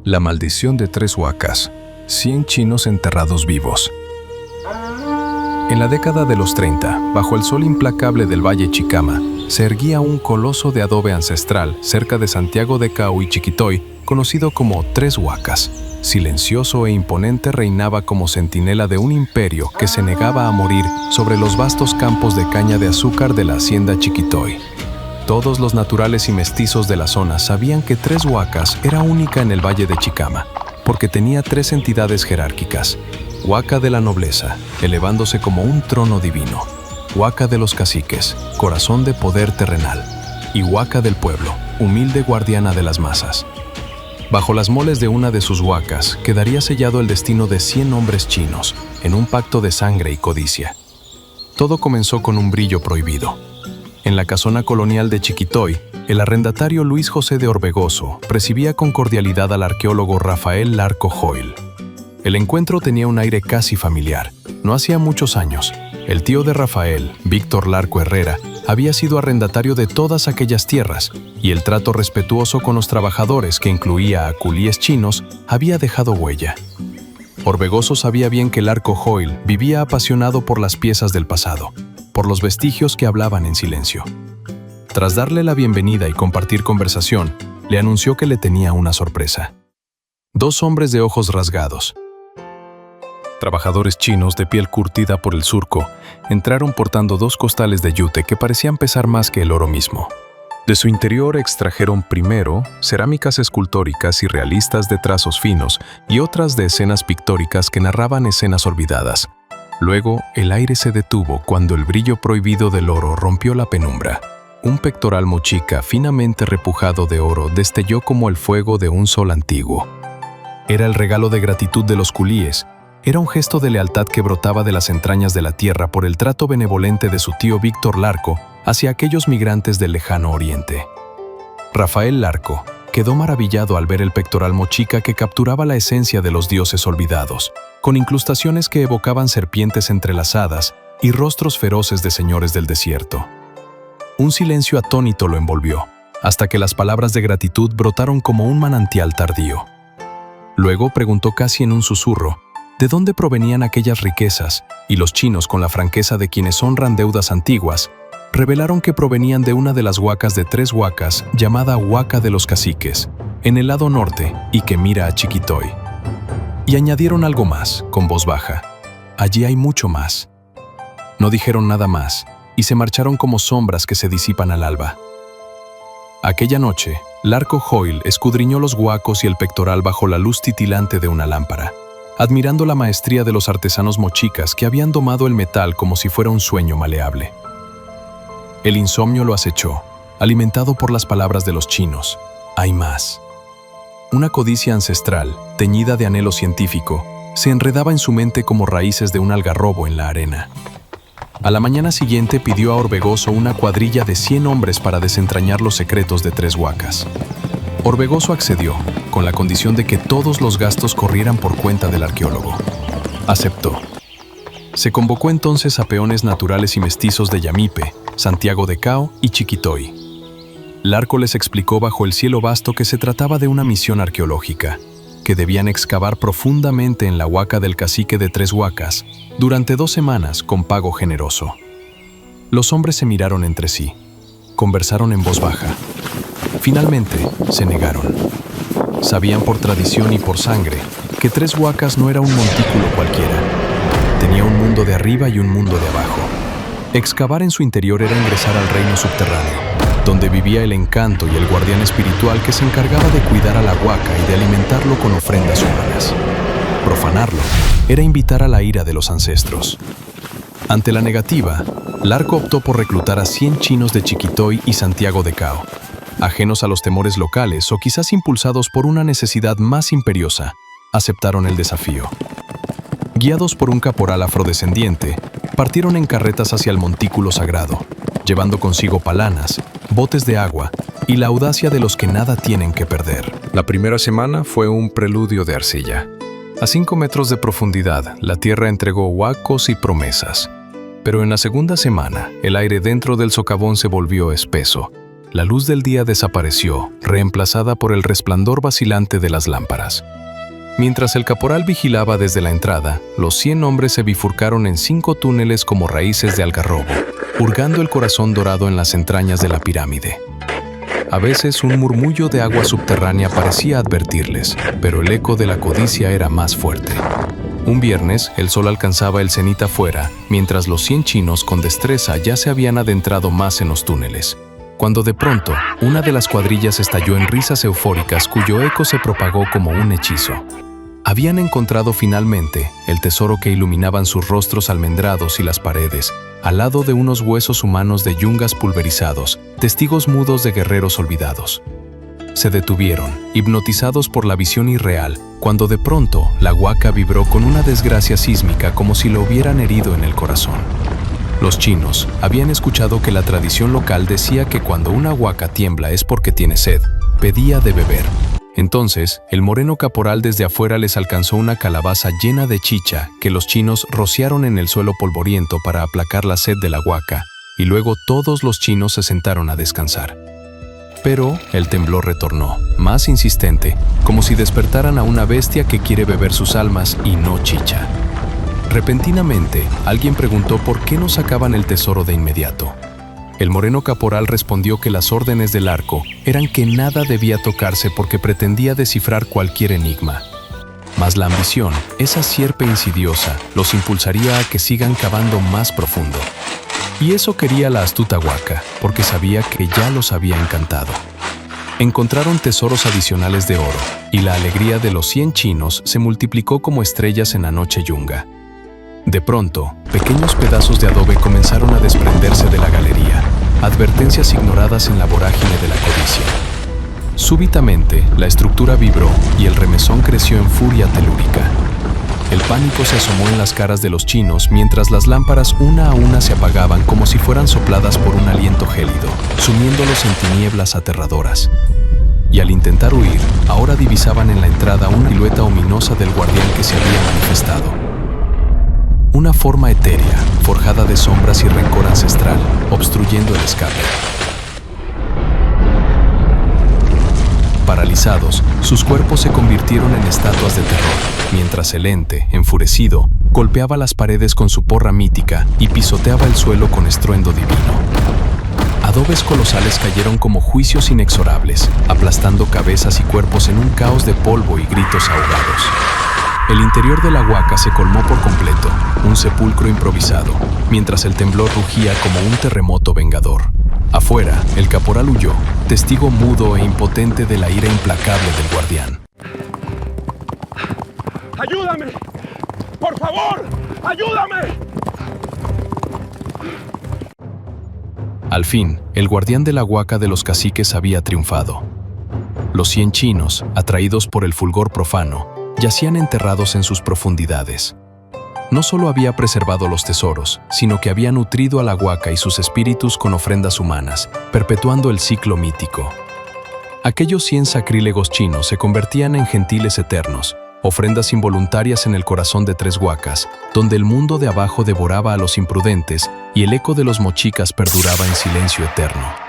La maldición de 3 huacas, 100 chinos enterrados vivos. En la década de los 30, bajo el sol implacable del Valle Chicama, se erguía un coloso de adobe ancestral cerca de Santiago de Cao y Chiquitoy, conocido como 3 huacas. Silencioso e imponente reinaba como centinela de un imperio que se negaba a morir sobre los vastos campos de caña de azúcar de la hacienda Chiquitoy. Todos los naturales y mestizos de la zona sabían que 3 huacas era única en el Valle de Chicama, porque tenía 3 entidades jerárquicas: huaca de la nobleza, elevándose como un trono divino; huaca de los caciques, corazón de poder terrenal; y huaca del pueblo, humilde guardiana de las masas. Bajo las moles de una de sus huacas quedaría sellado el destino de 100 hombres chinos, en un pacto de sangre y codicia. Todo comenzó con un brillo prohibido. En la casona colonial de Chiquitoy, el arrendatario Luis José de Orbegoso recibía con cordialidad al arqueólogo Rafael Larco Joil. El encuentro tenía un aire casi familiar. No hacía muchos años, el tío de Rafael, Víctor Larco Herrera, había sido arrendatario de todas aquellas tierras, y el trato respetuoso con los trabajadores, que incluía a culíes chinos, había dejado huella. Orbegoso sabía bien que Larco Joil vivía apasionado por las piezas del pasado, por los vestigios que hablaban en silencio. Tras darle la bienvenida y compartir conversación, le anunció que le tenía una sorpresa. 2 hombres de ojos rasgados, trabajadores chinos de piel curtida por el surco, entraron portando 2 costales de yute que parecían pesar más que el oro mismo. De su interior extrajeron primero cerámicas escultóricas y realistas de trazos finos y otras de escenas pictóricas que narraban escenas olvidadas. Luego, el aire se detuvo cuando el brillo prohibido del oro rompió la penumbra. Un pectoral mochica finamente repujado de oro destelló como el fuego de un sol antiguo. Era el regalo de gratitud de los culíes. Era un gesto de lealtad que brotaba de las entrañas de la tierra por el trato benevolente de su tío Víctor Larco hacia aquellos migrantes del lejano oriente. Rafael Larco quedó maravillado al ver el pectoral mochica que capturaba la esencia de los dioses olvidados, con incrustaciones que evocaban serpientes entrelazadas y rostros feroces de señores del desierto. Un silencio atónito lo envolvió, hasta que las palabras de gratitud brotaron como un manantial tardío. Luego preguntó casi en un susurro de dónde provenían aquellas riquezas, y los chinos, con la franqueza de quienes honran deudas antiguas, revelaron que provenían de una de las huacas de 3 huacas llamada Huaca de los Caciques, en el lado norte y que mira a Chiquitoy. Y añadieron algo más, con voz baja: allí hay mucho más. No dijeron nada más, y se marcharon como sombras que se disipan al alba. Aquella noche, Larco Joil escudriñó los huacos y el pectoral bajo la luz titilante de una lámpara, admirando la maestría de los artesanos mochicas que habían domado el metal como si fuera un sueño maleable. El insomnio lo acechó, alimentado por las palabras de los chinos: hay más. Una codicia ancestral, teñida de anhelo científico, se enredaba en su mente como raíces de un algarrobo en la arena. A la mañana siguiente pidió a Orbegoso una cuadrilla de 100 hombres para desentrañar los secretos de 3 huacas. Orbegoso accedió, con la condición de que todos los gastos corrieran por cuenta del arqueólogo. Aceptó. Se convocó entonces a peones naturales y mestizos de Yamipe, Santiago de Cao y Chiquitoy. Larco les explicó bajo el cielo vasto que se trataba de una misión arqueológica, que debían excavar profundamente en la huaca del cacique de 3 huacas durante 2 semanas con pago generoso. Los hombres se miraron entre sí, conversaron en voz baja. Finalmente, se negaron. Sabían por tradición y por sangre que 3 huacas no era un montículo cualquiera. Tenía un mundo de arriba y un mundo de abajo. Excavar en su interior era ingresar al reino subterráneo, donde vivía el encanto y el guardián espiritual que se encargaba de cuidar a la huaca y de alimentarlo con ofrendas humanas. Profanarlo era invitar a la ira de los ancestros. Ante la negativa, Larco optó por reclutar a 100 chinos de Chiquitoy y Santiago de Cao, ajenos a los temores locales o quizás impulsados por una necesidad más imperiosa. Aceptaron el desafío. Guiados por un caporal afrodescendiente, partieron en carretas hacia el montículo sagrado, llevando consigo palanas, botes de agua y la audacia de los que nada tienen que perder. La primera semana fue un preludio de arcilla. A 5 metros de profundidad, la tierra entregó huacos y promesas. Pero en la segunda semana, el aire dentro del socavón se volvió espeso. la luz del día desapareció, reemplazada por el resplandor vacilante de las lámparas. Mientras el caporal vigilaba desde la entrada, los 100 hombres se bifurcaron en 5 túneles como raíces de algarrobo, hurgando el corazón dorado en las entrañas de la pirámide. A veces un murmullo de agua subterránea parecía advertirles, pero el eco de la codicia era más fuerte. Un viernes, el sol alcanzaba el cenit afuera, mientras los 100 chinos con destreza ya se habían adentrado más en los túneles, cuando de pronto, una de las cuadrillas estalló en risas eufóricas cuyo eco se propagó como un hechizo. Habían encontrado finalmente el tesoro que iluminaban sus rostros almendrados y las paredes, al lado de unos huesos humanos de yungas pulverizados, testigos mudos de guerreros olvidados. Se detuvieron, hipnotizados por la visión irreal, cuando de pronto la huaca vibró con una desgracia sísmica como si lo hubieran herido en el corazón. Los chinos habían escuchado que la tradición local decía que cuando una huaca tiembla es porque tiene sed, pedía de beber. Entonces, el moreno caporal desde afuera les alcanzó una calabaza llena de chicha que los chinos rociaron en el suelo polvoriento para aplacar la sed de la huaca, y luego todos los chinos se sentaron a descansar. Pero el temblor retornó, más insistente, como si despertaran a una bestia que quiere beber sus almas y no chicha. Repentinamente, alguien preguntó por qué no sacaban el tesoro de inmediato. El moreno caporal respondió que las órdenes del arco eran que nada debía tocarse porque pretendía descifrar cualquier enigma. Mas la ambición, esa sierpe insidiosa, los impulsaría a que sigan cavando más profundo. Y eso quería la astuta huaca, porque sabía que ya los había encantado. Encontraron tesoros adicionales de oro, y la alegría de los 100 chinos se multiplicó como estrellas en la noche yunga. De pronto, pequeños pedazos de adobe comenzaron a desprenderse de la galería, advertencias ignoradas en la vorágine de la codicia. Súbitamente, la estructura vibró y el remesón creció en furia telúrica. El pánico se asomó en las caras de los chinos mientras las lámparas una a una se apagaban como si fueran sopladas por un aliento gélido, sumiéndolos en tinieblas aterradoras. Y al intentar huir, ahora divisaban en la entrada una silueta ominosa del guardián que se había manifestado. Una forma etérea, forjada de sombras y rencor ancestral, obstruyendo el escape. Paralizados, sus cuerpos se convirtieron en estatuas de terror, mientras el ente, enfurecido, golpeaba las paredes con su porra mítica y pisoteaba el suelo con estruendo divino. Adobes colosales cayeron como juicios inexorables, aplastando cabezas y cuerpos en un caos de polvo y gritos ahogados. El interior de la huaca se colmó por completo, un sepulcro improvisado, mientras el temblor rugía como un terremoto vengador. Afuera, el caporal huyó, testigo mudo e impotente de la ira implacable del guardián. ¡Ayúdame! ¡Por favor! ¡Ayúdame! Al fin, el guardián de la huaca de los caciques había triunfado. Los 100 chinos, atraídos por el fulgor profano, yacían enterrados en sus profundidades. No solo había preservado los tesoros, sino que había nutrido a la huaca y sus espíritus con ofrendas humanas, perpetuando el ciclo mítico. Aquellos 100 sacrílegos chinos se convertían en gentiles eternos, ofrendas involuntarias en el corazón de 3 huacas, donde el mundo de abajo devoraba a los imprudentes y el eco de los mochicas perduraba en silencio eterno.